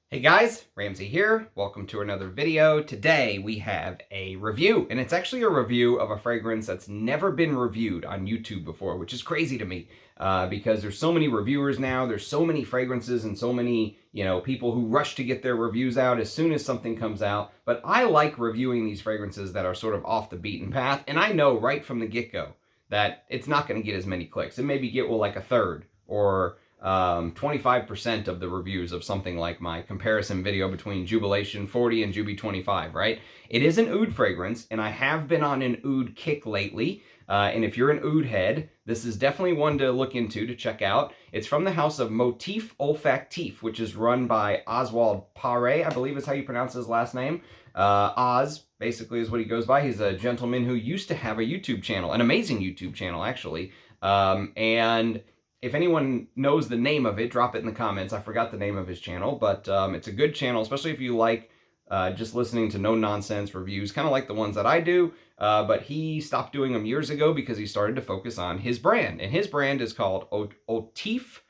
Hey guys, Ramsey here. Welcome to another video. Today we have a review, and it's actually a review of a fragrance that's never been reviewed on YouTube before, which is crazy to me because there's so many reviewers now, there's so many fragrances and so many, people who rush to get their reviews out as soon as something comes out. But I like reviewing these fragrances that are sort of off the beaten path, and I know right from the get-go that it's not going to get as many clicks. It maybe get, like a third or 25% of the reviews of something like my comparison video between Jubilation 40 and Juby 25, right? It is an oud fragrance, and I have been on an oud kick lately. And if you're an oud head, this is definitely one to look into, to check out. It's from the house of Motif Olfactif, which is run by Oswald Pare, I believe is how you pronounce his last name. Oz, basically, is what he goes by. He's a gentleman who used to have a YouTube channel, an amazing YouTube channel, actually. And if anyone knows the name of it, drop it in the comments. I forgot the name of his channel, but it's a good channel, especially if you like just listening to no-nonsense reviews, kind of like the ones that I do. But he stopped doing them years ago because he started to focus on his brand. And his brand is called Motif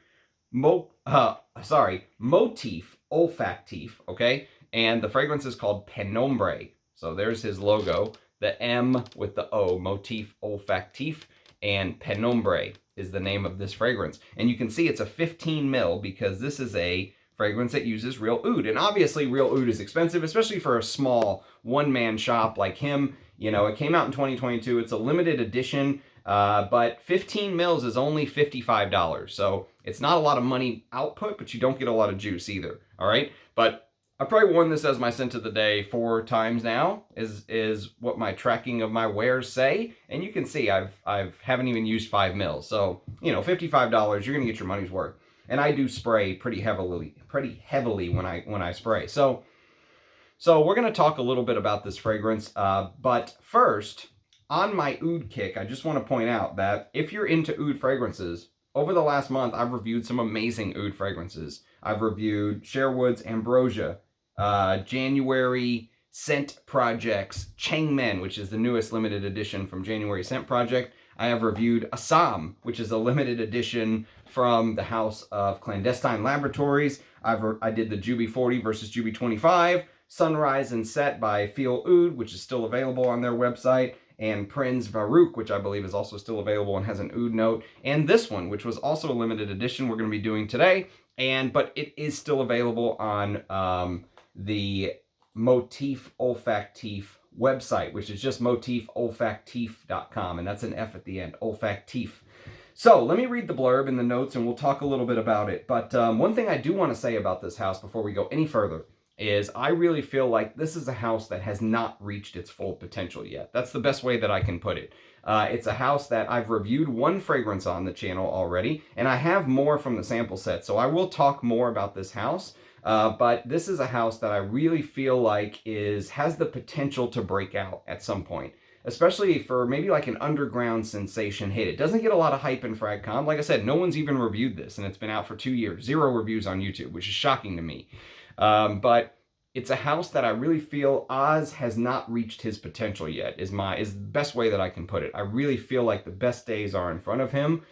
Olfactif, okay? And the fragrance is called Penombre. So there's his logo, the M with the O, Motif Olfactif, and Penombre is the name of this fragrance. And you can see it's a 15 mil because this is a fragrance that uses real oud. And obviously real oud is expensive, especially for a small one-man shop like him. It came out in 2022. It's a limited edition, but 15 mils is only $55. So it's not a lot of money output, but you don't get a lot of juice either, all right? But I probably worn this as my scent of the day 4 times now, is what my tracking of my wears say. And you can see I haven't even used 5 mils. So, $55, you're gonna get your money's worth. And I do spray pretty heavily when I spray. So we're gonna talk a little bit about this fragrance. But first, on my oud kick, I just want to point out that if you're into oud fragrances, over the last month, I've reviewed some amazing oud fragrances. I've reviewed Sherwood's Ambrosia, January Scent Project's Chengmen, which is the newest limited edition from January Scent Project. I have reviewed Assam, which is a limited edition from the house of Clandestine Laboratories. I did the Juby 40 versus Juby 25, Sunrise Set by Feel Oud, which is still available on their website, and Prinz Varuk, which I believe is also still available and has an oud note, and this one, which was also a limited edition we're going to be doing today, but it is still available on the Motif Olfactif website, which is just motifolfactif.com, and that's an F at the end, olfactif. So let me read the blurb and the notes, and we'll talk a little bit about it. But one thing I do want to say about this house before we go any further is I really feel like this is a house that has not reached its full potential yet. That's the best way that I can put it. It's a house that I've reviewed one fragrance on the channel already, and I have more from the sample set, so I will talk more about this house. But this is a house that I really feel like has the potential to break out at some point, especially for maybe like an underground sensation hit. It doesn't get a lot of hype in FragCom. Like I said, no one's even reviewed this, and it's been out for 2 years. 0 reviews on YouTube, which is shocking to me. But it's a house that I really feel Oz has not reached his potential yet, is the best way that I can put it. I really feel like the best days are in front of him.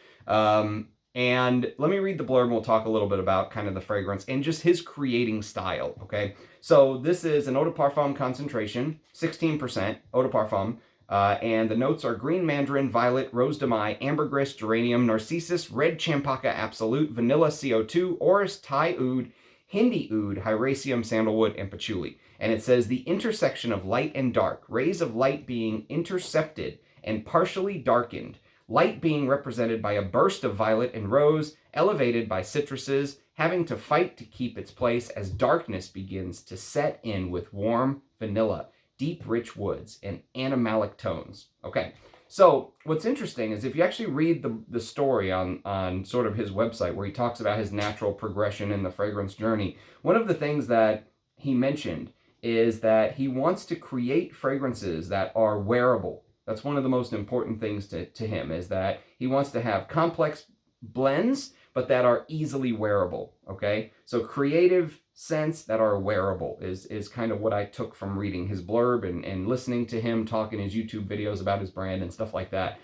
And let me read the blurb and we'll talk a little bit about kind of the fragrance and just his creating style, okay? So this is an eau de parfum concentration, 16% eau de parfum, and the notes are green mandarin, violet, rose de mai, ambergris, geranium, narcissus, red champaca absolute, vanilla CO2, orris, Thai oud, Hindi oud, hyraceum, sandalwood, and patchouli. And it says the intersection of light and dark, rays of light being intercepted and partially darkened, light being represented by a burst of violet and rose, elevated by citruses, having to fight to keep its place as darkness begins to set in with warm vanilla, deep rich woods, and animalic tones. Okay, so what's interesting is if you actually read the story on sort of his website where he talks about his natural progression in the fragrance journey, one of the things that he mentioned is that he wants to create fragrances that are wearable. That's one of the most important things to him, is that he wants to have complex blends, but that are easily wearable, okay? So creative scents that are wearable is kind of what I took from reading his blurb and listening to him talk in his YouTube videos about his brand and stuff like that.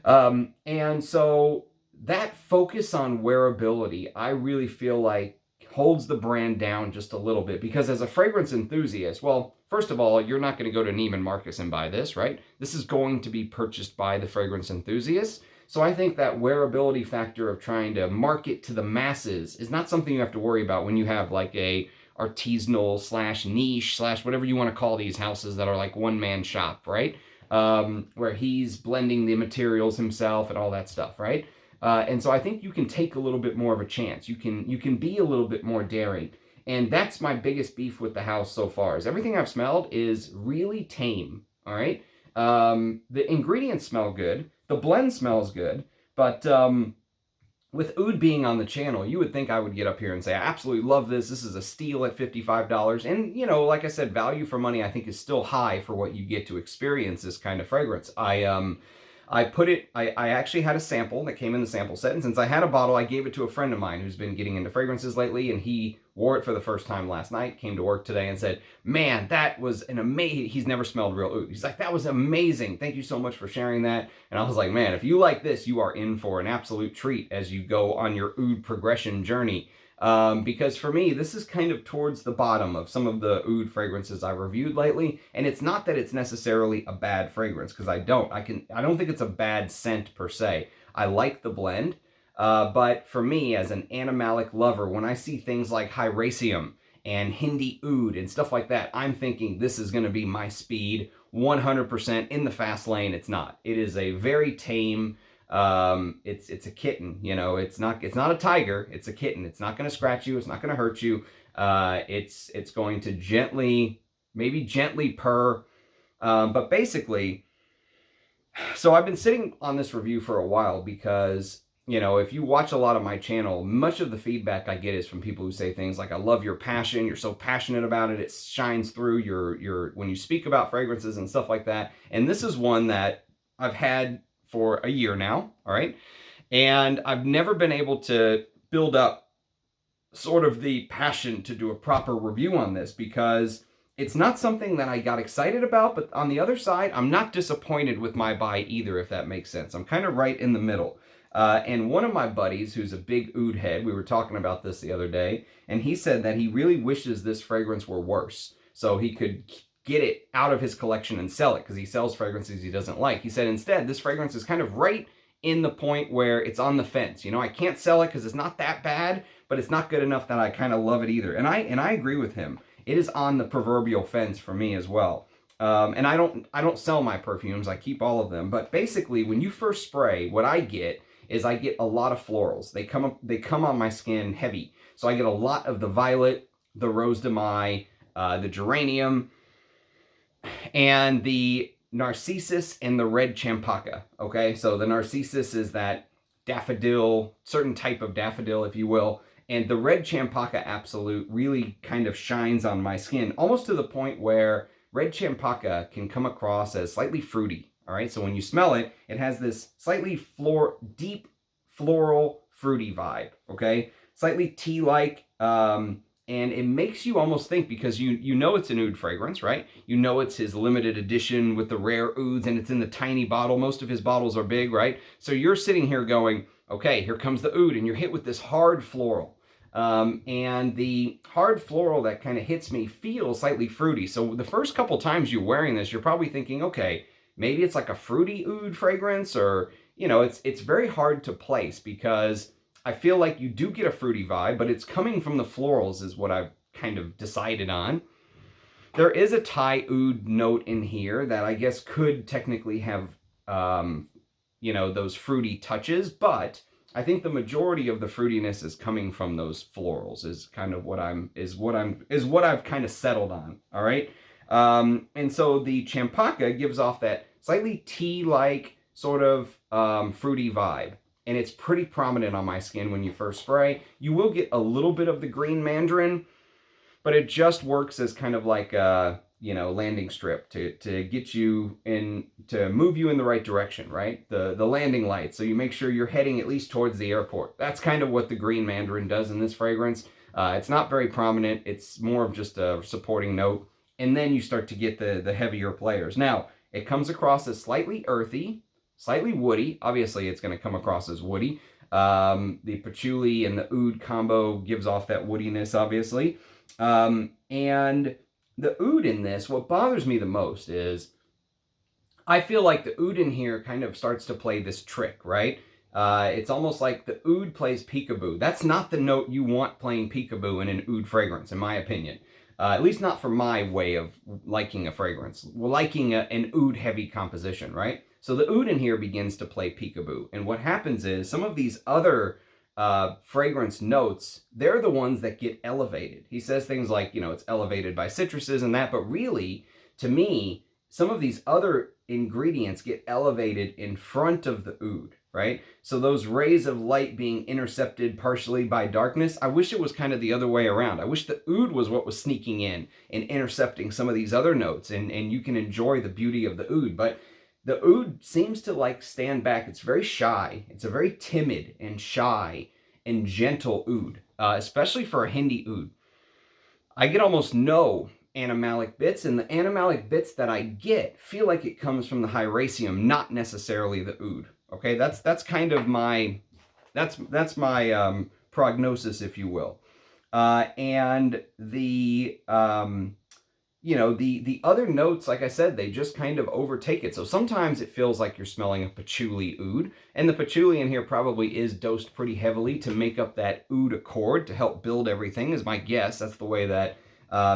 And so that focus on wearability, I really feel like holds the brand down just a little bit, because as a fragrance enthusiast, well, first of all, you're not going to go to Neiman Marcus and buy this, right? This is going to be purchased by the fragrance enthusiast. So I think that wearability factor of trying to market to the masses is not something you have to worry about when you have like a artisanal slash niche slash whatever you want to call these houses that are like one-man shop, right? Where he's blending the materials himself and all that stuff, right? And so I think you can take a little bit more of a chance. You can be a little bit more daring. And that's my biggest beef with the house so far, is everything I've smelled is really tame, all right? The ingredients smell good. The blend smells good. But with Oud being on the channel, you would think I would get up here and say, I absolutely love this. This is a steal at $55. And, you know, like I said, value for money I think is still high for what you get to experience this kind of fragrance. I actually had a sample that came in the sample set, and since I had a bottle, I gave it to a friend of mine who's been getting into fragrances lately, and he wore it for the first time last night, came to work today and said, man, that was an amazing, he's never smelled real oud. He's like, that was amazing. Thank you so much for sharing that. And I was like, man, if you like this, you are in for an absolute treat as you go on your oud progression journey. Because for me, this is kind of towards the bottom of some of the oud fragrances I've reviewed lately. And it's not that it's necessarily a bad fragrance, because I don't think it's a bad scent per se. I like the blend. But for me, as an animalic lover, when I see things like Hyraceum and Hindi oud and stuff like that, I'm thinking this is going to be my speed 100% in the fast lane. It's not. It is a very tame, it's a kitten, you know, it's not a tiger, it's a kitten. It's not going to scratch you, it's not going to hurt you. It's going to maybe gently purr. But basically, so I've been sitting on this review for a while because, you know, if you watch a lot of my channel, much of the feedback I get is from people who say things like, I love your passion, you're so passionate about it, it shines through your when you speak about fragrances and stuff like that. And this is one that I've had for a year now, all right? And I've never been able to build up sort of the passion to do a proper review on this, because it's not something that I got excited about, but on the other side, I'm not disappointed with my buy either, if that makes sense. I'm kind of right in the middle. And one of my buddies, who's a big oud head, we were talking about this the other day, and he said that he really wishes this fragrance were worse, so he could get it out of his collection and sell it, because he sells fragrances he doesn't like. He said instead, this fragrance is kind of right in the point where it's on the fence. You know, I can't sell it because it's not that bad, but it's not good enough that I kind of love it either. And I agree with him. It is on the proverbial fence for me as well. And I don't sell my perfumes. I keep all of them. But basically, when you first spray, what I get is I get a lot of florals. They come on my skin heavy. So I get a lot of the violet, the rose de mai, the geranium, and the narcissus and the red champaca. Okay, so the narcissus is that daffodil, certain type of daffodil, if you will. And the red champaca absolute really kind of shines on my skin, almost to the point where red champaca can come across as slightly fruity. All right, so when you smell it, it has this slightly deep floral fruity vibe, okay? Slightly tea-like, and it makes you almost think, because you know it's an oud fragrance, right? You know it's his limited edition with the rare ouds, and it's in the tiny bottle. Most of his bottles are big, right? So you're sitting here going, okay, here comes the oud, and you're hit with this hard floral. And the hard floral that kind of hits me feels slightly fruity. So the first couple times you're wearing this, you're probably thinking, okay, maybe it's like a fruity oud fragrance, or, you know, it's very hard to place, because I feel like you do get a fruity vibe, but it's coming from the florals is what I've kind of decided on. There is a Thai oud note in here that I guess could technically have, you know, those fruity touches, but I think the majority of the fruitiness is coming from those florals, is kind of what I've kind of settled on. All right. And so the champaca gives off that slightly tea-like sort of fruity vibe. And it's pretty prominent on my skin when you first spray. You will get a little bit of the green mandarin, but it just works as kind of like a, you know, landing strip to get you in, to move you in the right direction, right? The landing light, so you make sure you're heading at least towards the airport. That's kind of what the green mandarin does in this fragrance. It's not very prominent. It's more of just a supporting note. And then you start to get the heavier players. Now, it comes across as slightly earthy, slightly woody. Obviously, it's going to come across as woody. The patchouli and the oud combo gives off that woodiness, obviously. And the oud in this, what bothers me the most is I feel like the oud in here kind of starts to play this trick, right? It's almost like the oud plays peekaboo. That's not the note you want playing peekaboo in an oud fragrance, in my opinion. At least not for my way of liking a fragrance. Liking an oud-heavy composition, right? So the oud in here begins to play peekaboo. And what happens is some of these other fragrance notes, they're the ones that get elevated. He says things like, it's elevated by citruses and that, but really, to me, some of these other ingredients get elevated in front of the oud, right? So those rays of light being intercepted partially by darkness, I wish it was kind of the other way around. I wish the oud was what was sneaking in and intercepting some of these other notes, and you can enjoy the beauty of the oud. But the oud seems to like stand back. It's very shy. It's a very timid and shy and gentle oud, especially for a Hindi oud. I get almost no animalic bits, and the animalic bits that I get feel like it comes from the hyraceum, not necessarily the oud. Okay, that's kind of my prognosis, if you will. And the the other notes, like I said, they just kind of overtake it. So sometimes it feels like you're smelling a patchouli oud, and the patchouli in here probably is dosed pretty heavily to make up that oud accord to help build everything, is my guess. That's the way that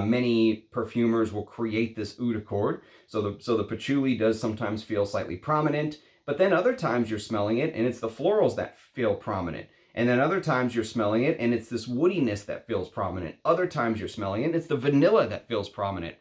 many perfumers will create this oud accord. So the patchouli does sometimes feel slightly prominent, but then other times you're smelling it and it's the florals that feel prominent. And then other times you're smelling it and it's this woodiness that feels prominent. Other times you're smelling it and it's the vanilla that feels prominent.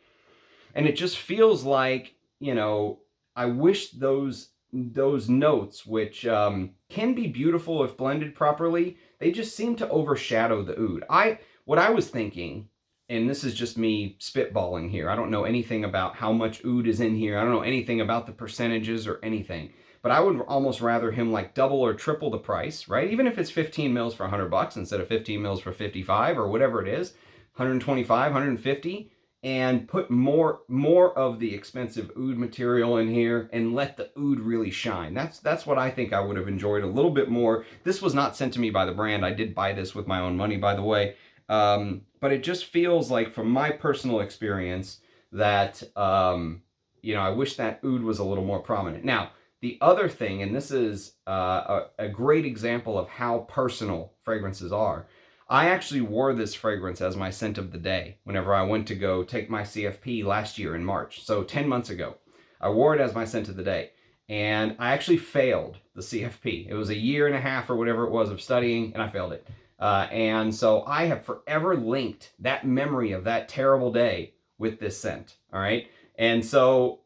And it just feels like, I wish those notes, which can be beautiful if blended properly, they just seem to overshadow the oud. What I was thinking, and this is just me spitballing here, I don't know anything about how much oud is in here. I don't know anything about the percentages or anything. But I would almost rather him like double or triple the price, right? Even if it's 15 mils for $100 instead of 15 mils for 55 or whatever it is, 125, 150, and put more of the expensive oud material in here and let the oud really shine. That's what I think I would have enjoyed a little bit more. This was not sent to me by the brand. I did buy this with my own money, by the way. But it just feels like, from my personal experience, that, I wish that oud was a little more prominent. Now, the other thing, and this is a great example of how personal fragrances are, I actually wore this fragrance as my scent of the day whenever I went to go take my CFP last year in March. So 10 months ago, I wore it as my scent of the day. And I actually failed the CFP. It was a year and a half or whatever it was of studying, and I failed it. And so I have forever linked that memory of that terrible day with this scent, all right? And so,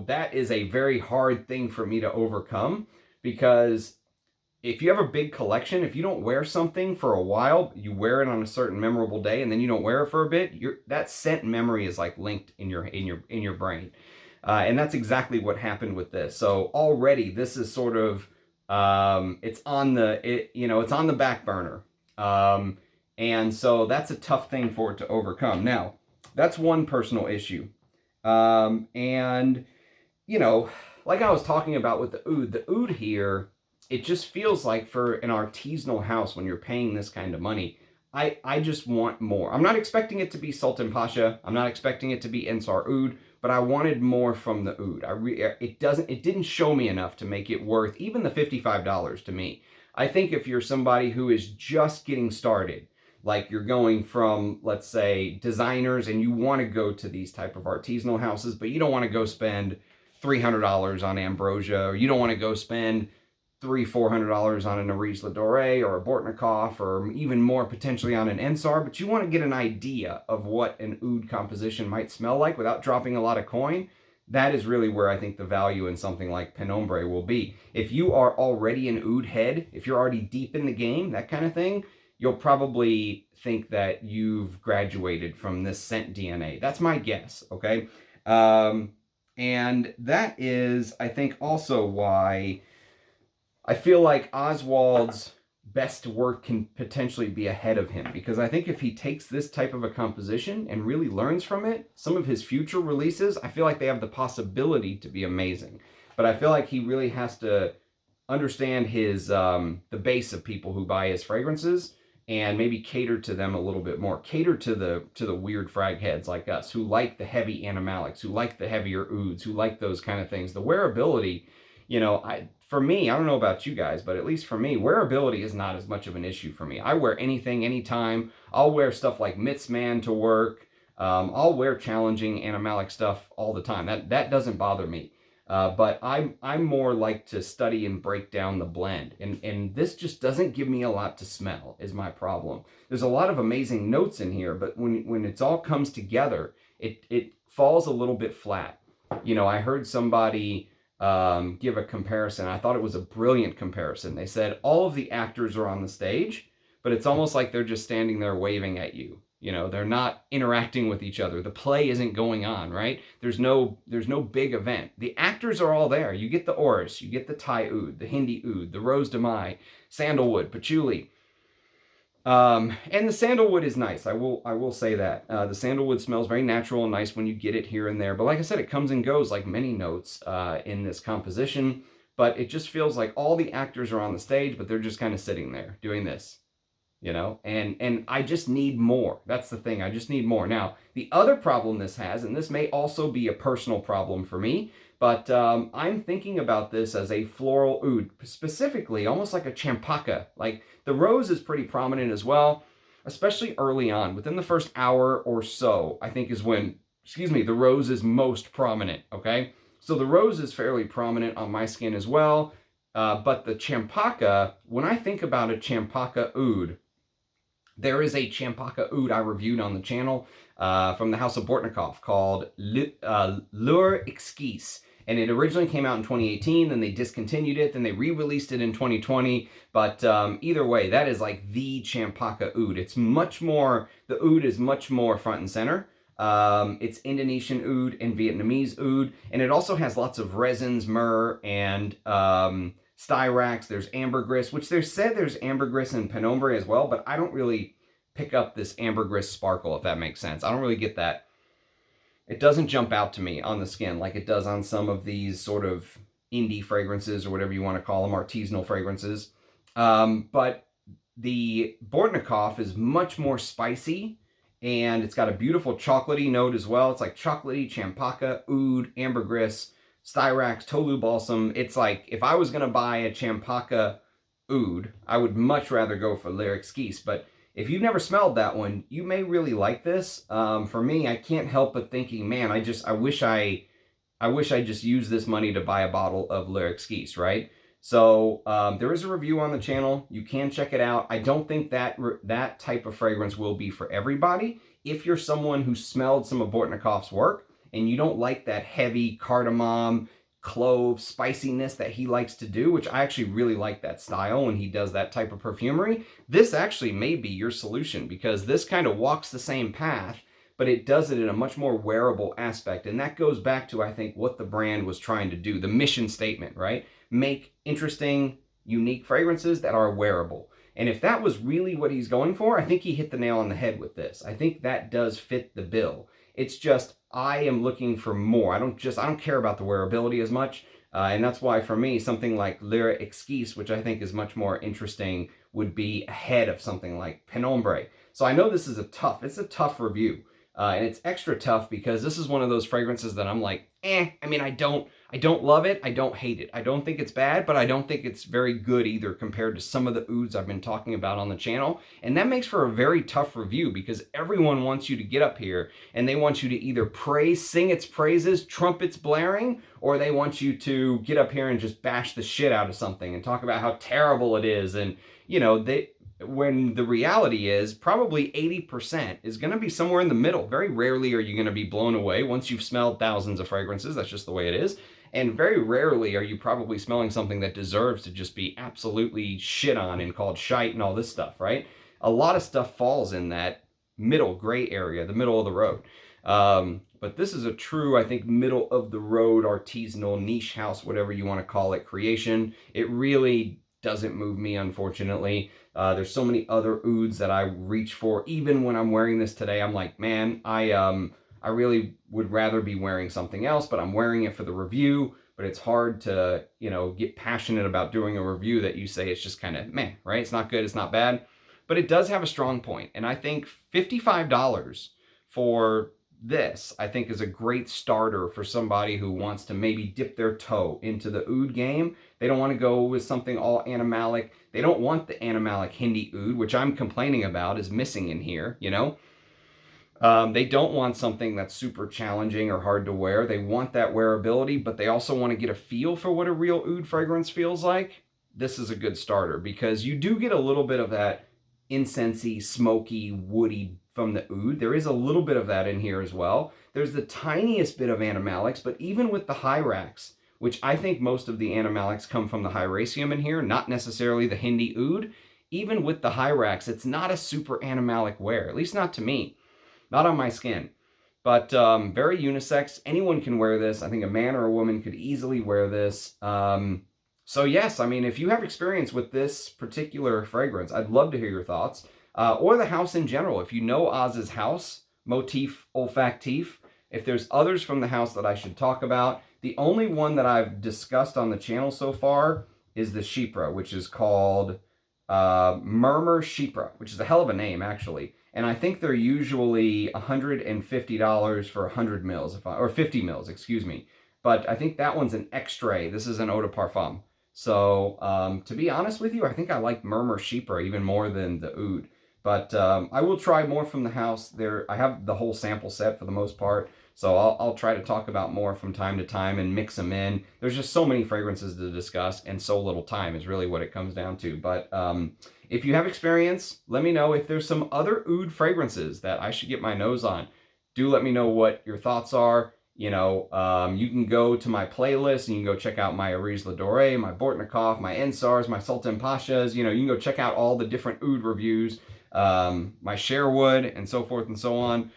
that is a very hard thing for me to overcome, because if you have a big collection, if you don't wear something for a while, you wear it on a certain memorable day and then you don't wear it for a bit, that scent memory is like linked in your brain. And that's exactly what happened with this. So already this is sort of, it's on the back burner. And so that's a tough thing for it to overcome. Now, that's one personal issue. And, like I was talking about with the oud here, it just feels like for an artisanal house, when you're paying this kind of money, I just want more. I'm not expecting it to be Sultan Pasha. I'm not expecting it to be Ensar Oud, but I wanted more from the oud. It didn't show me enough to make it worth even the $55 to me. I think if you're somebody who is just getting started, like you're going from, let's say, designers, and you want to go to these type of artisanal houses, but you don't want to go spend $300 on Ambrosia, or you don't want to go spend $300-400 on an Arise Ladore or a Bortnikov, or even more potentially on an Ensar, but you want to get an idea of what an oud composition might smell like without dropping a lot of coin. That is really where I think the value in something like Penombre will be. If you are already an oud head, if you're already deep in the game, that kind of thing, you'll probably think that you've graduated from this scent DNA. That's my guess, okay? And that is, I think, also why I feel like Oswald's best work can potentially be ahead of him, because I think if he takes this type of a composition and really learns from it, some of his future releases, I feel like they have the possibility to be amazing. But I feel like he really has to understand his the base of people who buy his fragrances and maybe cater to them a little bit more. Cater to the weird frag heads like us who like the heavy animalics, who like the heavier ouds, who like those kind of things. The wearability, for me, I don't know about you guys, but at least for me, wearability is not as much of an issue for me. I wear anything, anytime. I'll wear stuff like Mitzman to work. I'll wear challenging animalic stuff all the time. That doesn't bother me. But I'm more like to study and break down the blend, and this just doesn't give me a lot to smell is my problem. There's a lot of amazing notes in here, but when it's all comes together, it falls a little bit flat. I heard somebody give a comparison. I thought it was a brilliant comparison. They said all of the actors are on the stage, but it's almost like they're just standing there waving at you. They're not interacting with each other. The play isn't going on, right? There's no big event. The actors are all there. You get the orris, you get the Thai oud, the Hindi oud, the rose de mai, sandalwood, patchouli. And the sandalwood is nice. I will say that. The sandalwood smells very natural and nice when you get it here and there. But like I said, it comes and goes like many notes in this composition. But it just feels like all the actors are on the stage, but they're just kind of sitting there doing this. And I just need more. That's the thing. I just need more. Now, the other problem this has, and this may also be a personal problem for me, but I'm thinking about this as a floral oud, specifically almost like a champaka. Like the rose is pretty prominent as well, especially early on. Within the first hour or so, I think is when, the rose is most prominent, okay? So the rose is fairly prominent on my skin as well, but the champaka, when I think about a champaka oud, there is a champaka oud I reviewed on the channel from the House of Bortnikov called L'Heure Exquise. And it originally came out in 2018, then they discontinued it, then they re-released it in 2020. But either way, that is like the champaka oud. It's much more, the oud is much more front and center. It's Indonesian oud and Vietnamese oud. And it also has lots of resins, myrrh, and styrax, there's ambergris, which there's ambergris and penombre as well, but I don't really pick up this ambergris sparkle, if that makes sense. I don't really get that. It doesn't jump out to me on the skin like it does on some of these sort of indie fragrances or whatever you want to call them, artisanal fragrances. But the Bortnikov is much more spicy, and it's got a beautiful chocolatey note as well. It's like chocolatey, champaka, oud, ambergris, styrax, tolu balsam. It's like if I was going to buy a champaka oud, I would much rather go for L'Heure Exquise. But if you've never smelled that one, you may really like this. For me, I can't help but thinking, man, I wish I just used this money to buy a bottle of L'Heure Exquise, right? So there is a review on the channel. You can check it out. I don't think that type of fragrance will be for everybody. If you're someone who smelled some of Bortnikov's work, and you don't like that heavy cardamom, clove spiciness that he likes to do, which I actually really like that style when he does that type of perfumery, this actually may be your solution, because this kind of walks the same path, but it does it in a much more wearable aspect. And that goes back to, I think, what the brand was trying to do, the mission statement, right? Make interesting, unique fragrances that are wearable. And if that was really what he's going for, I think he hit the nail on the head with this. I think that does fit the bill. It's just, I am looking for more. I don't care about the wearability as much. And that's why for me, something like L'Heure Exquise, which I think is much more interesting, would be ahead of something like Penombre. So I know this is it's a tough review. And it's extra tough because this is one of those fragrances that I'm like, I mean, I don't love it. I don't hate it. I don't think it's bad, but I don't think it's very good either compared to some of the ouds I've been talking about on the channel. And that makes for a very tough review because everyone wants you to get up here and they want you to either sing its praises, trumpets blaring, or they want you to get up here and just bash the shit out of something and talk about how terrible it is. And, when the reality is probably 80% is going to be somewhere in the middle. Very rarely are you going to be blown away once you've smelled thousands of fragrances. That's just the way it is. And very rarely are you probably smelling something that deserves to just be absolutely shit on and called shite and all this stuff, right? A lot of stuff falls in that middle gray area, the middle of the road. But this is a true, I think, middle of the road, artisanal, niche house, whatever you want to call it, creation. It really doesn't move me, unfortunately. There's so many other ouds that I reach for. Even when I'm wearing this today, I'm like, man, I really would rather be wearing something else, but I'm wearing it for the review. But but it's hard to, you know, get passionate about doing a review that you say it's just kind of meh, right? It's not good, it's not bad, but it does have a strong point. And I think $55 for this, I think, is a great starter for somebody who wants to maybe dip their toe into the oud game. They don't want to go with something all animalic. They don't want the animalic Hindi oud, which I'm complaining about is missing in here, you know? They don't want something that's super challenging or hard to wear. They want that wearability, but they also want to get a feel for what a real oud fragrance feels like. This is a good starter because you do get a little bit of that incensey, smoky, woody from the oud. There is a little bit of that in here as well. There's the tiniest bit of animalics, but even with the hyrax, which I think most of the animalics come from the hyraceum in here, not necessarily the Hindi oud, even with the hyrax, it's not a super animalic wear, at least not to me. Not on my skin, but very unisex. Anyone can wear this. I think a man or a woman could easily wear this. So yes, I mean, if you have experience with this particular fragrance, I'd love to hear your thoughts. Or the house in general. If you know Oz's house, Motif Olfactif, if there's others from the house that I should talk about. The only one that I've discussed on the channel so far is the Chypre, which is called Murmur Chypre, which is a hell of a name, actually. And I think they're usually $150 for 100 mils, or 50 mils, excuse me. But I think that one's an extrait. This is an eau de parfum. So to be honest with you, I think I like Murmur Chypre even more than the oud. But I will try more from the house. There, I have the whole sample set for the most part. So I'll try to talk about more from time to time and mix them in. There's just so many fragrances to discuss and so little time is really what it comes down to. But if you have experience, let me know if there's some other oud fragrances that I should get my nose on. Do let me know what your thoughts are. You know, you can go to my playlist and you can go check out my Aries Ladore, my Bortnikov, my Ensars, my Sultan Pashas. You know, you can go check out all the different oud reviews, my Sherwood, and so forth and so on.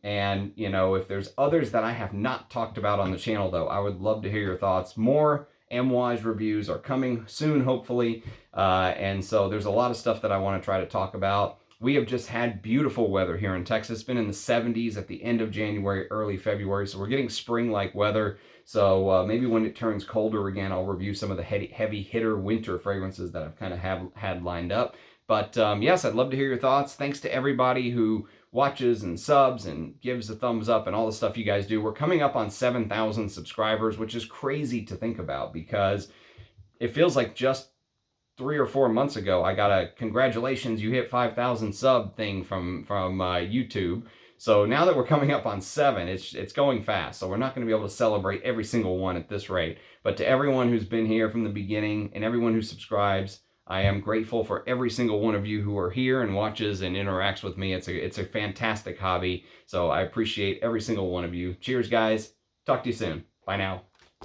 And, you know, if there's others that I have not talked about on the channel, though, I would love to hear your thoughts. More Amouage reviews are coming soon, hopefully. And so there's a lot of stuff that I want to try to talk about. We have just had beautiful weather here in Texas. It's been in the 70s at the end of January, early February. So we're getting spring-like weather. So maybe when it turns colder again, I'll review some of the heavy hitter winter fragrances that I've kind of had lined up. But yes, I'd love to hear your thoughts. Thanks to everybody who watches and subs and gives a thumbs up and all the stuff you guys do. We're coming up on 7,000 subscribers, which is crazy to think about because it feels like just 3 or 4 months ago, I got a congratulations, you hit 5,000 sub thing from YouTube. So now that we're coming up on 7, it's going fast. So we're not going to be able to celebrate every single one at this rate. But to everyone who's been here from the beginning and everyone who subscribes, I am grateful for every single one of you who are here and watches and interacts with me. It's a fantastic hobby. So I appreciate every single one of you. Cheers, guys. Talk to you soon. Bye now.